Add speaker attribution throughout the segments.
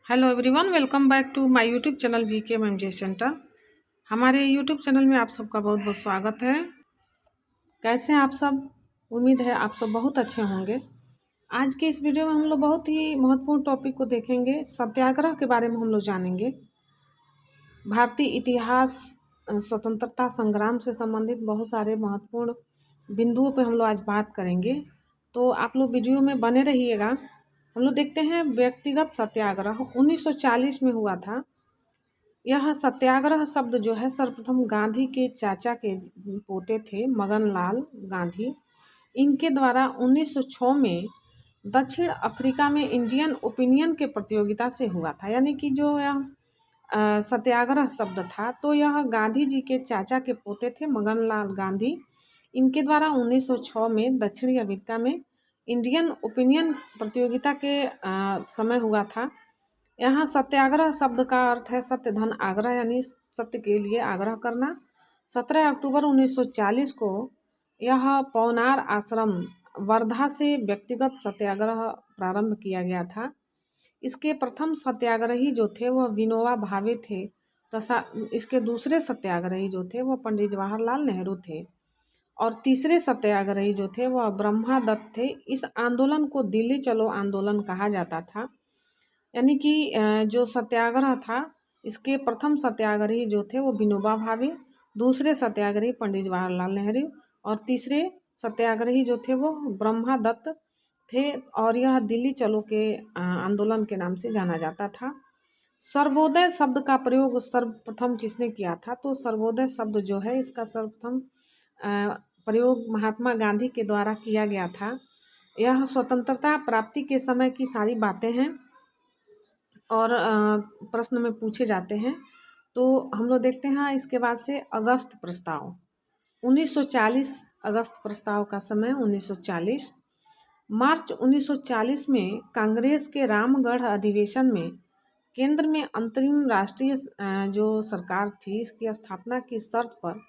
Speaker 1: Hello everyone, welcome back to my YouTube channel VK MJ centre. हमारे YouTube channel में आप सबका बहुत बहुत स्वागत है। कैसे हैं आप सब? उम्मीद है आप सब बहुत अच्छे होंगे। आज के इस वीडियो में हम लोग बहुत ही महत्वपूर्ण टॉपिक को देखेंगे। सत्याग्रह के बारे में हम लोग जानेंगे। भारतीय इतिहास, स्वतंत्रता संग्राम से संबंधित बहुत सारे महत्वपूर्ण बिंदुओं पर हम लोग आज बात करेंगे, तो आप लोग वीडियो में बने रहिएगा। हम लोग देखते हैं व्यक्तिगत सत्याग्रह 1940 में हुआ था। यह सत्याग्रह शब्द जो है सर्वप्रथम गांधी के चाचा के पोते थे, मगन लाल गांधी। इनके द्वारा 1906 में दक्षिण अफ्रीका में इंडियन ओपिनियन के प्रतियोगिता से हुआ था। यानी कि जो यह सत्याग्रह शब्द था, तो यह गांधी जी के चाचा के पोते थे, मगन लाल गांधी। इनके द्वारा 1906 में दक्षिणी अफ्रीका में इंडियन ओपिनियन प्रतियोगिता के समय हुआ था। यहाँ सत्याग्रह शब्द का अर्थ है सत्य धन आग्रह, यानी सत्य के लिए आग्रह करना। 17 अक्टूबर 1940 को यह पवनार आश्रम वर्धा से व्यक्तिगत सत्याग्रह प्रारंभ किया गया था। इसके प्रथम सत्याग्रही जो थे वह विनोबा भावे थे, तथा इसके दूसरे सत्याग्रही जो थे वह पंडित जवाहरलाल नेहरू थे, और तीसरे सत्याग्रही जो थे वह ब्रह्मा दत्त थे। इस आंदोलन को दिल्ली चलो आंदोलन कहा जाता था। यानी कि जो सत्याग्रह था, इसके प्रथम सत्याग्रही जो थे वो विनोबा भावे, दूसरे सत्याग्रही पंडित जवाहरलाल नेहरू, और तीसरे सत्याग्रही जो थे वो ब्रह्मा दत्त थे। और यह दिल्ली चलो के आंदोलन के नाम से जाना जाता था। सर्वोदय शब्द का प्रयोग सर्वप्रथम किसने किया था? तो सर्वोदय शब्द जो है इसका सर्वप्रथम प्रयोग महात्मा गांधी के द्वारा किया गया था। यह स्वतंत्रता प्राप्ति के समय की सारी बातें हैं और प्रश्न में पूछे जाते हैं। तो हम लोग देखते हैं इसके बाद से अगस्त प्रस्ताव 1940। अगस्त प्रस्ताव का समय 1940। मार्च 1940 में कांग्रेस के रामगढ़ अधिवेशन में केंद्र में अंतरिम राष्ट्रीय जो सरकार थी, इसकी स्थापना की शर्त पर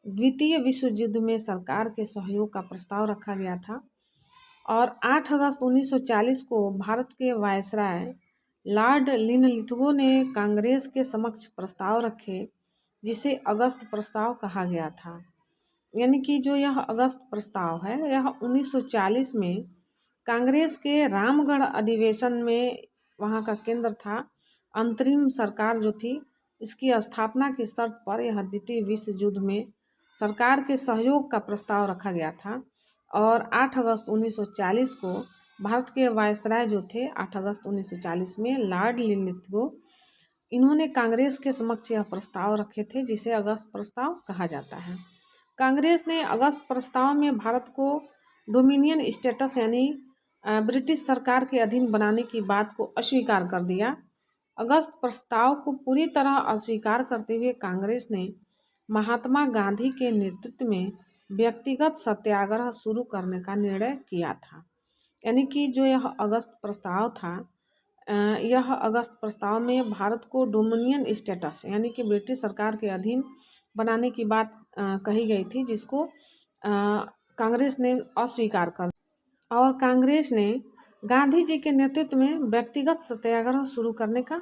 Speaker 1: द्वितीय विश्व युद्ध में सरकार के सहयोग का प्रस्ताव रखा गया था। और 8 अगस्त 1940 को भारत के वायसराय लॉर्ड लिनलिथगो ने कांग्रेस के समक्ष प्रस्ताव रखे, जिसे अगस्त प्रस्ताव कहा गया था। यानी कि जो यह अगस्त प्रस्ताव है, यह 1940 में कांग्रेस के रामगढ़ अधिवेशन में, वहाँ का केंद्र था, अंतरिम सरकार जो थी, इसकी स्थापना की शर्त पर यह द्वितीय विश्व युद्ध में सरकार के सहयोग का प्रस्ताव रखा गया था। और 8 अगस्त 1940 को भारत के वायसराय जो थे, 8 अगस्त 1940 में लॉर्ड लिनलिथगो, इन्होंने कांग्रेस के समक्ष यह प्रस्ताव रखे थे, जिसे अगस्त प्रस्ताव कहा जाता है। कांग्रेस ने अगस्त प्रस्ताव में भारत को डोमिनियन स्टेटस यानी ब्रिटिश सरकार के अधीन बनाने की बात को अस्वीकार कर दिया। अगस्त प्रस्ताव को पूरी तरह अस्वीकार करते हुए कांग्रेस ने महात्मा गांधी के नेतृत्व में व्यक्तिगत सत्याग्रह शुरू करने का निर्णय किया था। यानी कि जो यह अगस्त प्रस्ताव था, यह अगस्त प्रस्ताव में भारत को डोमिनियन स्टेटस यानी कि ब्रिटिश सरकार के अधीन बनाने की बात कही गई थी, जिसको कांग्रेस ने अस्वीकार कर, और कांग्रेस ने गांधी जी के नेतृत्व में व्यक्तिगत सत्याग्रह शुरू करने का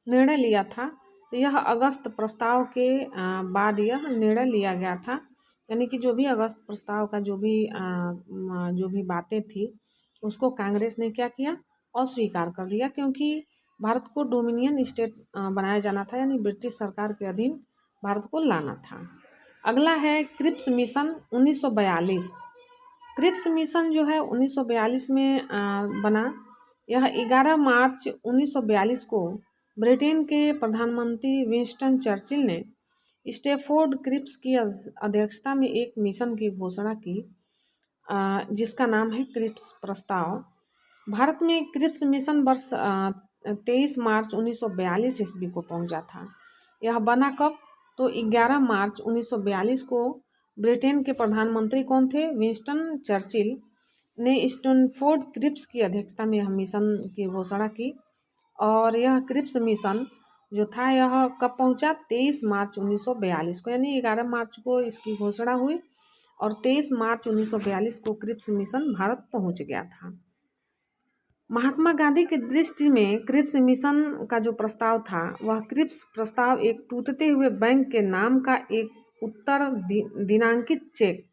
Speaker 1: निर्णय लिया था। तो यह अगस्त प्रस्ताव के बाद यह निर्णय लिया गया था। यानी कि जो भी अगस्त प्रस्ताव का जो भी बातें थी, उसको कांग्रेस ने क्या किया? अस्वीकार कर दिया, क्योंकि भारत को डोमिनियन स्टेट बनाया जाना था, यानी ब्रिटिश सरकार के अधीन भारत को लाना था। अगला है क्रिप्स मिशन 1942। क्रिप्स मिशन जो है 1942 में बना। यह 11 मार्च 1942 को ब्रिटेन के प्रधानमंत्री विंस्टन चर्चिल ने स्टैफोर्ड क्रिप्स की अध्यक्षता में एक मिशन की घोषणा की, जिसका नाम है क्रिप्स प्रस्ताव। भारत में क्रिप्स मिशन वर्ष 23 मार्च 1942 ईस्वी को पहुंचा था। यह बना कब? तो 11 मार्च 1942 को ब्रिटेन के प्रधानमंत्री कौन थे? विंस्टन चर्चिल ने स्टैफोर्ड क्रिप्स की अध्यक्षता में यह मिशन की घोषणा की। और यह क्रिप्स मिशन जो था यह कब पहुंचा? 23 मार्च 1942 को, यानी 11 मार्च को इसकी घोषणा हुई और 23 मार्च 1942 को क्रिप्स मिशन भारत पहुंच गया था। महात्मा गांधी की दृष्टि में क्रिप्स मिशन का जो प्रस्ताव था वह क्रिप्स प्रस्ताव एक टूटते हुए बैंक के नाम का एक उत्तर दिनांकित चेक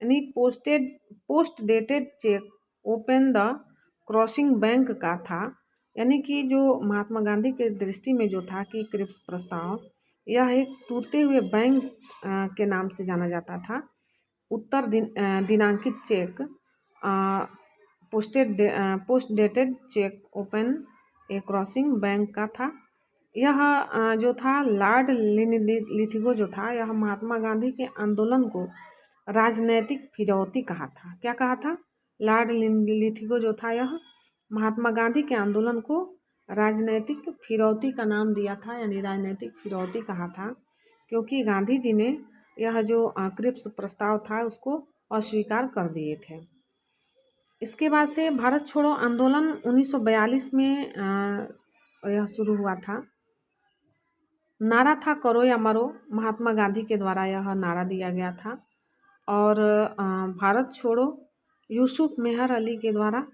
Speaker 1: यानी post dated cheque open the crossing bank का था। यानी कि जो महात्मा गांधी के दृष्टि में जो था कि क्रिप्स प्रस्ताव यह एक टूटते हुए बैंक के नाम से जाना जाता था। उत्तर दिनांकित cheque post dated cheque open a crossing bank का था। यह जो था लॉर्ड लिथिगो जो था यह महात्मा गांधी के आंदोलन को राजनैतिक फिरौती कहा था। क्या कहा था? लॉर्ड लिथिगो जो था यह महात्मा गांधी के आंदोलन को राजनैतिक फिरौती का नाम दिया था, यानी राजनैतिक फिरौती कहा था, क्योंकि गांधी जी ने यह जो क्रिप्स प्रस्ताव था उसको अस्वीकार कर दिए थे। इसके बाद से भारत छोड़ो आंदोलन 1942 में यह शुरू हुआ था। नारा था करो या मरो, महात्मा गांधी के द्वारा यह नारा दिया गया था। और भारत छोड़ो यूसुफ मेहर अली के द्वारा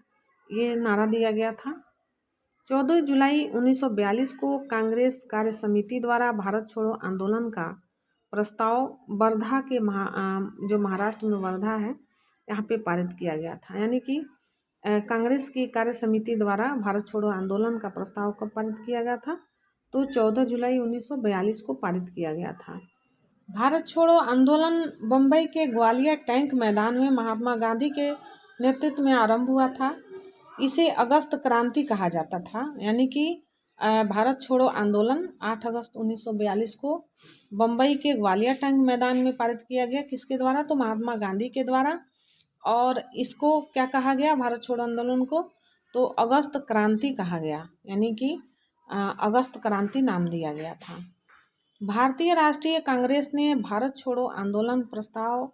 Speaker 1: ये नारा दिया गया था। 14 जुलाई 1942 को कांग्रेस कार्य समिति द्वारा भारत छोड़ो आंदोलन का प्रस्ताव वर्धा के जो महाराष्ट्र में वर्धा है यहाँ पे पारित किया गया था। यानी कि कांग्रेस की कार्य समिति द्वारा भारत छोड़ो आंदोलन का प्रस्ताव कब पारित किया गया था? तो 14 जुलाई 1942 को पारित किया गया था। भारत छोड़ो आंदोलन बम्बई के ग्वालियर टैंक मैदान में महात्मा गांधी के नेतृत्व में आरंभ हुआ था। इसे अगस्त क्रांति कहा जाता था। यानी कि भारत छोड़ो आंदोलन 8 अगस्त 1942 को बम्बई के ग्वालियर टैंक मैदान में पारित किया गया। किसके द्वारा? तो महात्मा गांधी के द्वारा। और इसको क्या कहा गया भारत छोड़ो आंदोलन को? तो अगस्त क्रांति कहा गया, यानी कि अगस्त क्रांति नाम दिया गया था। भारतीय राष्ट्रीय कांग्रेस ने भारत छोड़ो आंदोलन प्रस्ताव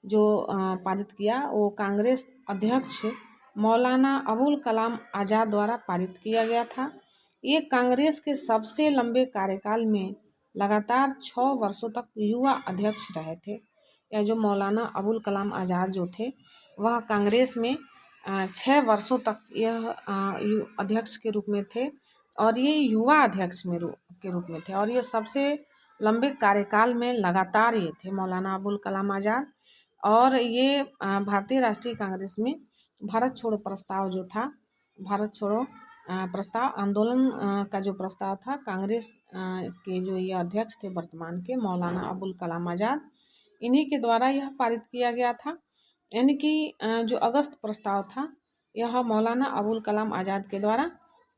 Speaker 1: जो पारित किया वो कांग्रेस अध्यक्ष मौलाना अबुल कलाम आज़ाद द्वारा पारित किया गया था। ये कांग्रेस के सबसे लंबे कार्यकाल में लगातार 6 वर्षों तक युवा अध्यक्ष रहे थे। यह जो मौलाना अबुल कलाम आज़ाद जो थे वह कांग्रेस में 6 वर्षों तक यह अध्यक्ष के रूप में थे और ये युवा अध्यक्ष के रूप में थे। और ये सबसे लंबे कार्यकाल में लगातार ये थे मौलाना अबुल कलाम आज़ाद। और ये भारतीय राष्ट्रीय कांग्रेस में भारत छोड़ो प्रस्ताव जो था, भारत छोड़ो प्रस्ताव आंदोलन का जो प्रस्ताव था कांग्रेस के जो ये अध्यक्ष थे वर्तमान के मौलाना अबुल कलाम आज़ाद, इन्हीं के द्वारा यह पारित किया गया था। यानी कि जो अगस्त प्रस्ताव था यह मौलाना अबुल कलाम आज़ाद के द्वारा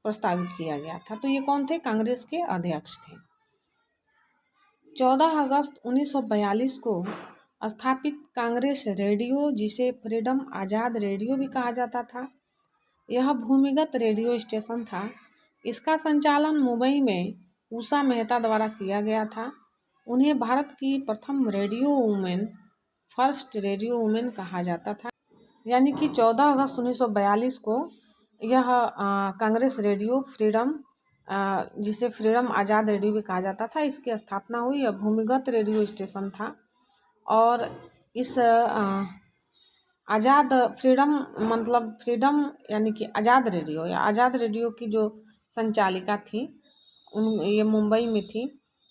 Speaker 1: प्रस्तावित किया गया था। तो ये कौन थे? कांग्रेस के अध्यक्ष थे। 14 अगस्त 1942 को स्थापित कांग्रेस रेडियो, जिसे फ्रीडम आज़ाद रेडियो भी कहा जाता था, यह भूमिगत रेडियो स्टेशन था। इसका संचालन मुंबई में उषा मेहता द्वारा किया गया था। उन्हें भारत की प्रथम radio women, first radio women कहा जाता था। यानी कि 14 अगस्त 1942 को यह कांग्रेस रेडियो फ्रीडम, जिसे फ्रीडम आज़ाद रेडियो भी कहा जाता था, इसकी स्थापना हुई। यह भूमिगत रेडियो स्टेशन था और इस आज़ाद फ्रीडम मतलब फ्रीडम यानी कि आज़ाद रेडियो या आज़ाद रेडियो की जो संचालिका थी ये मुंबई में थी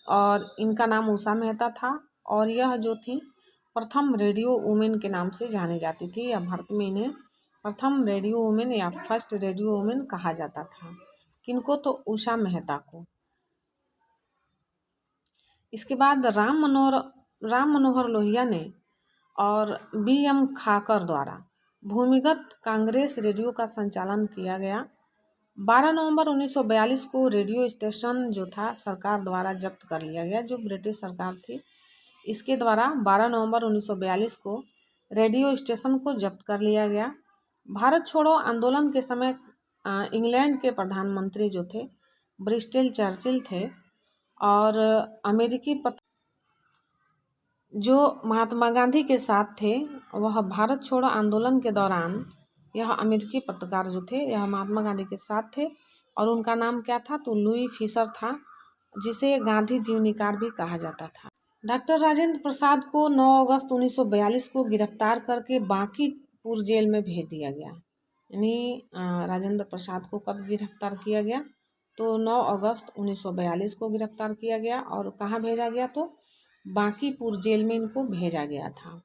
Speaker 1: और इनका नाम उषा मेहता था। और यह जो थी प्रथम रेडियो वुमेन के नाम से जानी जाती थी, या भारत में इन्हें प्रथम रेडियो वुमेन या फर्स्ट रेडियो वुमेन कहा जाता था। किनको? तो उषा मेहता को। इसके बाद राम मनोहर लोहिया ने और B.M. खाकर द्वारा भूमिगत कांग्रेस रेडियो का संचालन किया गया। 12 नवंबर 1942 को रेडियो स्टेशन जो था सरकार द्वारा जब्त कर लिया गया। जो ब्रिटिश सरकार थी इसके द्वारा 12 नवंबर 1942 को रेडियो स्टेशन को जब्त कर लिया गया। भारत छोड़ो आंदोलन के समय इंग्लैंड के प्रधानमंत्री जो थे ब्रिस्टल चर्चिल थे और अमेरिकी जो महात्मा गांधी के साथ थे वह भारत छोड़ो आंदोलन के दौरान यह अमेरिकी पत्रकार जो थे यह महात्मा गांधी के साथ थे और उनका नाम क्या था? तो लुई फिशर था, जिसे गांधी जीवनीकार भी कहा जाता था। डॉक्टर राजेंद्र प्रसाद को 9 अगस्त 1942 को गिरफ्तार करके बांकीपुर जेल में भेज दिया गया। यानी राजेंद्र प्रसाद को कब गिरफ्तार किया गया? तो 9 अगस्त 1942 को गिरफ्तार किया गया। और कहाँ भेजा गया? तो बांकीपुर जेल में इनको भेजा गया था।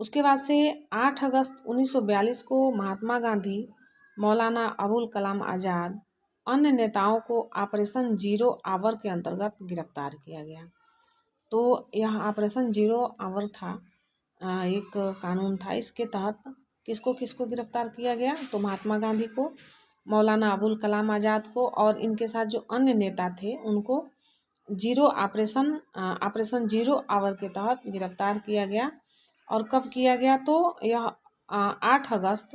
Speaker 1: उसके बाद से 8 अगस्त 1942 को महात्मा गांधी, मौलाना अबुल कलाम आज़ाद, अन्य नेताओं को ऑपरेशन जीरो आवर के अंतर्गत गिरफ्तार किया गया। तो यह ऑपरेशन जीरो आवर था, एक कानून था। इसके तहत किसको किसको गिरफ्तार किया गया? तो महात्मा गांधी को, मौलाना अबुल कलाम आज़ाद को और इनके साथ जो अन्य नेता थे उनको ऑपरेशन जीरो आवर के तहत गिरफ्तार किया गया। और कब किया गया? तो यह 8 अगस्त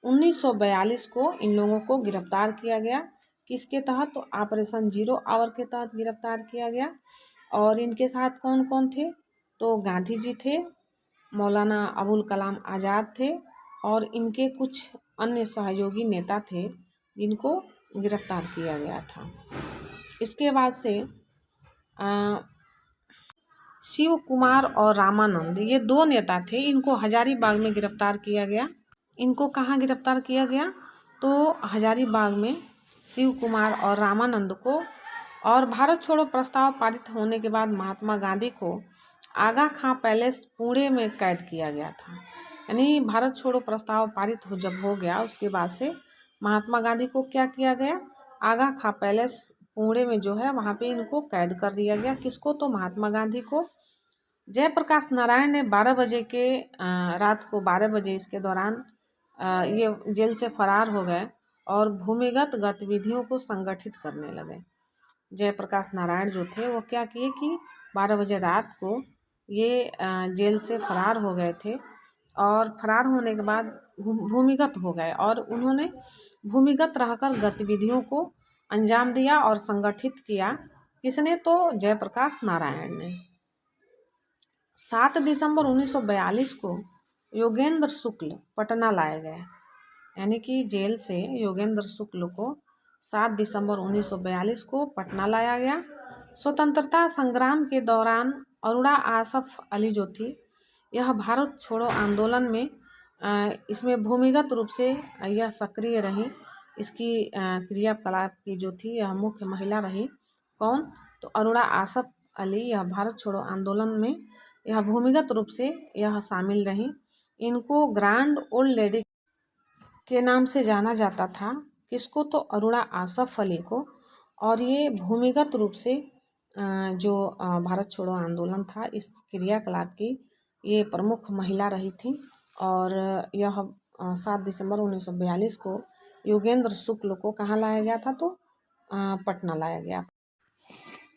Speaker 1: 1942 को इन लोगों को गिरफ्तार किया गया। किसके तहत? तो ऑपरेशन जीरो आवर के तहत गिरफ्तार किया गया। और इनके साथ कौन कौन थे? तो गांधी जी थे, मौलाना अबुल कलाम आज़ाद थे और इनके कुछ अन्य सहयोगी नेता थे जिनको गिरफ्तार किया गया था। इसके बाद से शिव कुमार और रामानंद, ये 2 नेता थे, इनको हजारीबाग में गिरफ्तार किया गया। इनको कहाँ गिरफ्तार किया गया? तो हजारीबाग में शिव कुमार और रामानंद को। और भारत छोड़ो प्रस्ताव पारित होने के बाद महात्मा गांधी को आगा खां पैलेस पुणे में कैद किया गया था। यानी भारत छोड़ो प्रस्ताव पारित जब हो गया उसके बाद से महात्मा गांधी को क्या किया गया? आगा खां पैलेस पुणे में जो है वहाँ पे इनको कैद कर दिया गया। किसको? तो महात्मा गांधी को। जयप्रकाश नारायण ने 12 बजे के रात को 12 बजे इसके दौरान ये जेल से फरार हो गए और भूमिगत गतिविधियों को संगठित करने लगे। जयप्रकाश नारायण जो थे वो क्या किए कि 12 बजे रात को ये जेल से फरार हो गए थे। और फरार होने के बाद भूमिगत हो गए और उन्होंने भूमिगत रहकर गतिविधियों को अंजाम दिया और संगठित किया। किसने? तो जयप्रकाश नारायण ने। 7 दिसंबर 1942 को योगेंद्र शुक्ल पटना लाए गए। यानी कि जेल से योगेंद्र शुक्ल को 7 दिसंबर 1942 को पटना लाया गया। स्वतंत्रता संग्राम के दौरान अरुणा आसफ अली जो थी, यह भारत छोड़ो आंदोलन में इसमें भूमिगत रूप से यह सक्रिय रही। इसकी क्रियाकलाप की जो थी यह मुख्य महिला रही। कौन? तो अरुणा आसफ अली, यह भारत छोड़ो आंदोलन में यह भूमिगत रूप से यह शामिल रही। इनको ग्रैंड ओल्ड लेडी के नाम से जाना जाता था। किसको? तो अरुणा आसफ अली को। और ये भूमिगत रूप से जो भारत छोड़ो आंदोलन था इस क्रियाकलाप की ये प्रमुख महिला रही थी। और यह 7 दिसंबर 1942 को योगेंद्र शुक्ल को कहाँ लाया गया था? तो पटना लाया गया।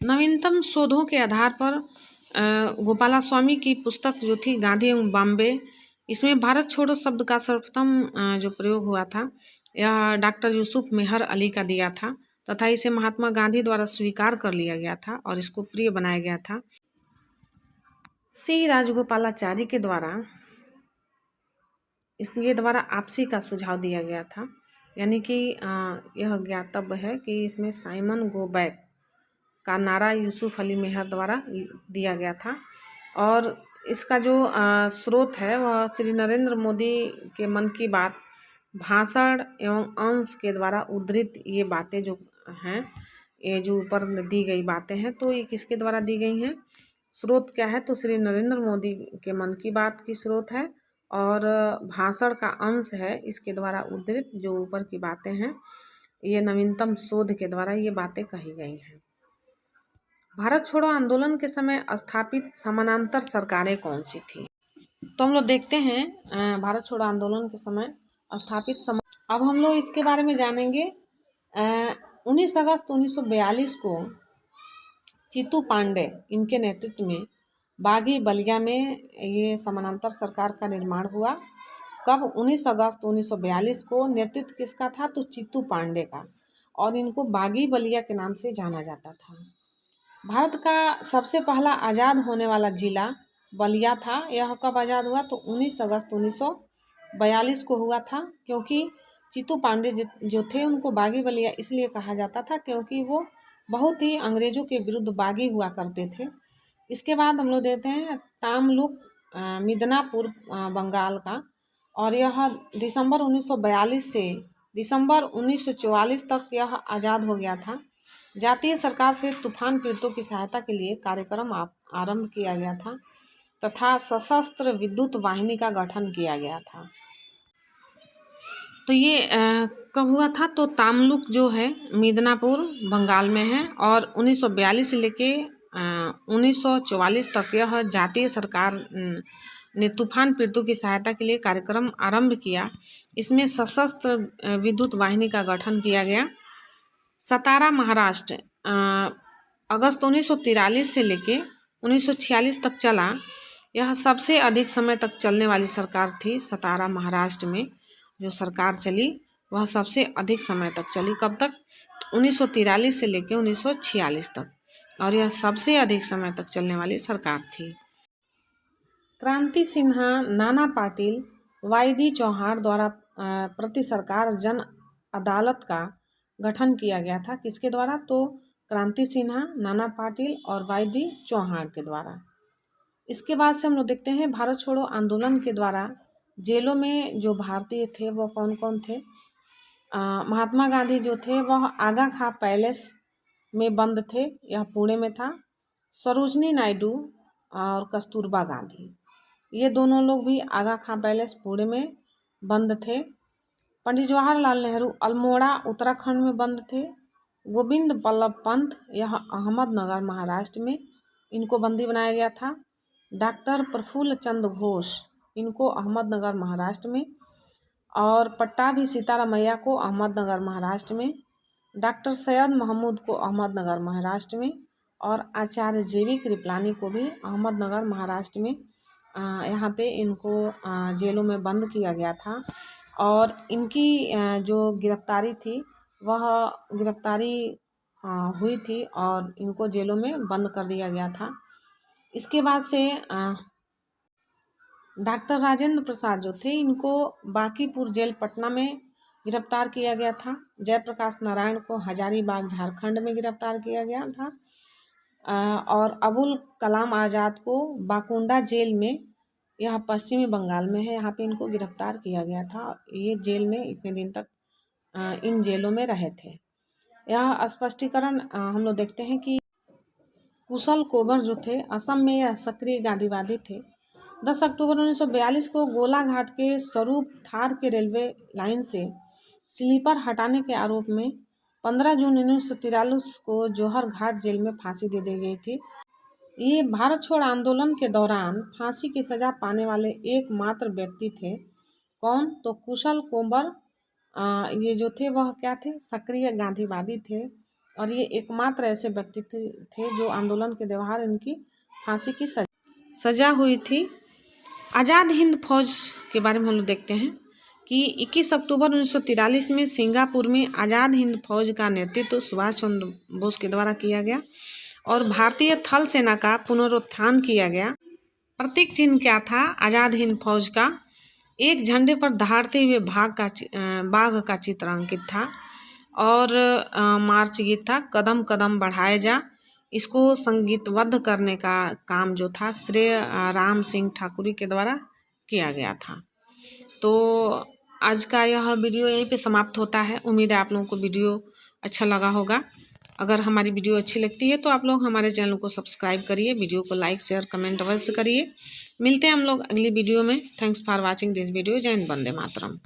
Speaker 1: नवीनतम शोधों के आधार पर गोपालास्वामी की पुस्तक जो थी गांधी एवं बॉम्बे, इसमें भारत छोड़ो शब्द का सर्वप्रथम जो प्रयोग हुआ था यह डॉक्टर यूसुफ मेहर अली का दिया था तथा इसे महात्मा गांधी द्वारा स्वीकार कर लिया गया था और इसको प्रिय बनाया गया था। सी राजगोपालाचारी के द्वारा इसके द्वारा आपसी का सुझाव दिया गया था। यानी कि यह ज्ञातव्य है कि इसमें साइमन गो बैक का नारा यूसुफ अली मेहर द्वारा दिया गया था। और इसका जो स्रोत है वह श्री नरेंद्र मोदी के मन की बात भाषण एवं अंश के द्वारा उद्धृत ये बातें जो हैं, ये जो ऊपर दी गई बातें हैं, तो ये किसके द्वारा दी गई हैं? स्रोत क्या है? तो श्री नरेंद्र मोदी के मन की बात की स्रोत है और भाषण का अंश है इसके द्वारा उद्धृत जो ऊपर की बातें हैं, ये नवीनतम शोध के द्वारा ये बातें कही गई हैं। भारत छोड़ो आंदोलन के समय स्थापित समानांतर सरकारें कौन सी थी? तो हम लोग देखते हैं भारत छोड़ो आंदोलन के समय स्थापित अब हम लोग इसके बारे में जानेंगे। 19 अगस्त 1942 को चित्तू पांडे इनके नेतृत्व में बागी बलिया में ये समानांतर सरकार का निर्माण हुआ। कब? 19 अगस्त 1942 को। नेतृत्व किसका था? तो चित्तू पांडे का। और इनको बागी बलिया के नाम से जाना जाता था। भारत का सबसे पहला आज़ाद होने वाला जिला बलिया था। यह कब आज़ाद हुआ? तो 19 अगस्त 1942 को हुआ था। क्योंकि चित्तू पांडे जो थे उनको बागी बलिया इसलिए कहा जाता था क्योंकि वो बहुत ही अंग्रेज़ों के विरुद्ध बागी हुआ करते थे। इसके बाद हम लोग देखते हैं तामलुक मिदनापुर बंगाल का और यह दिसंबर 1942 से दिसंबर 1944 तक यह आज़ाद हो गया था। जातीय सरकार से तूफान पीड़ितों की सहायता के लिए कार्यक्रम आरंभ किया गया था तथा सशस्त्र विद्युत वाहिनी का गठन किया गया था। तो ये कब हुआ था? तो तामलुक जो है मिदनापुर बंगाल में है और 1942 से लेके 1944 तक यह जातीय सरकार ने तूफान पीड़ितों की सहायता के लिए कार्यक्रम आरंभ किया। इसमें सशस्त्र विद्युत वाहिनी का गठन किया गया। सतारा महाराष्ट्र अगस्त 1943 से लेके 1946 तक चला। यह सबसे अधिक समय तक चलने वाली सरकार थी। सतारा महाराष्ट्र में जो सरकार चली वह सबसे अधिक समय तक चली। कब तक? 1943 से लेके 1946 तक, और यह सबसे अधिक समय तक चलने वाली सरकार थी। क्रांति सिन्हा, नाना पाटिल, वाई.डी. चौहान द्वारा प्रति सरकार जन अदालत का गठन किया गया था। किसके द्वारा? तो क्रांति सिन्हा, नाना पाटिल और वाई.डी. चौहान के द्वारा। इसके बाद से हम लोग देखते हैं भारत छोड़ो आंदोलन के द्वारा जेलों में जो भारतीय थे वो कौन कौन थे। महात्मा गांधी जो थे वह आगा खां पैलेस में बंद थे, यह पुणे में था। सरोजनी नायडू और कस्तूरबा गांधी, ये दोनों लोग भी आगा खां पैलेस पुणे में बंद थे। पंडित जवाहरलाल नेहरू अल्मोड़ा उत्तराखंड में बंद थे। गोविंद बल्लभ पंत, यह अहमदनगर महाराष्ट्र में, इनको बंदी बनाया गया था। डॉक्टर प्रफुल्ल चंद्र घोष, इनको अहमदनगर महाराष्ट्र में, और पट्टाभी सीतारामैया को अहमदनगर महाराष्ट्र में, डॉक्टर सैयद महमूद को अहमदनगर महाराष्ट्र में, और आचार्य जेवी कृपलानी को भी अहमदनगर महाराष्ट्र में यहाँ पे इनको जेलों में बंद किया गया था। और इनकी जो गिरफ्तारी थी वह गिरफ्तारी हुई थी और इनको जेलों में बंद कर दिया गया था। इसके बाद से डॉक्टर राजेंद्र प्रसाद जो थे इनको बांकीपुर जेल पटना में गिरफ्तार किया गया था। जयप्रकाश नारायण को हजारीबाग झारखंड में गिरफ्तार किया गया था। और अबुल कलाम आज़ाद को बाकुंडा जेल में, यह पश्चिमी बंगाल में है, यहाँ पे इनको गिरफ्तार किया गया था। ये जेल में इतने दिन तक इन जेलों में रहे थे। यह स्पष्टीकरण हम लोग देखते हैं कि कुशल कोबर जो थे असम में यह सक्रिय गांधीवादी थे। 10 अक्टूबर 1942 को गोलाघाट के स्वरूप थार के रेलवे लाइन से स्लीपर हटाने के आरोप में 15 जून 1943 को जौहर घाट जेल में फांसी दे दी गई थी। ये भारत छोड़ आंदोलन के दौरान फांसी की सज़ा पाने वाले एकमात्र व्यक्ति थे। कौन? तो कुशल कोबर। ये जो थे वह क्या थे? सक्रिय गांधीवादी थे और ये एकमात्र ऐसे व्यक्ति थे जो आंदोलन के दौरान इनकी फांसी की सज़ा हुई थी। आज़ाद हिंद फौज के बारे में हम लोग देखते हैं कि 21 अक्टूबर 1943 में सिंगापुर में आज़ाद हिंद फौज का नेतृत्व सुभाष चंद्र बोस के द्वारा किया गया और भारतीय थल सेना का पुनरुत्थान किया गया। प्रतीक चिन्ह क्या था आज़ाद हिंद फौज का? एक झंडे पर दहाड़ते हुए बाघ का चित्र अंकित था और मार्च गीत था कदम कदम बढ़ाए जा। इसको संगीतबद्ध करने का काम जो था श्रेय राम सिंह ठाकुरी के द्वारा किया गया था। तो आज का यह वीडियो यहीं पे समाप्त होता है। उम्मीद है आप लोगों को वीडियो अच्छा लगा होगा। अगर हमारी वीडियो अच्छी लगती है तो आप लोग हमारे चैनल को सब्सक्राइब करिए, वीडियो को लाइक शेयर कमेंट अवश्य करिए। मिलते हैं हम लोग अगली वीडियो में। Thanks for watching this video. जय हिंद, वंदे मातरम।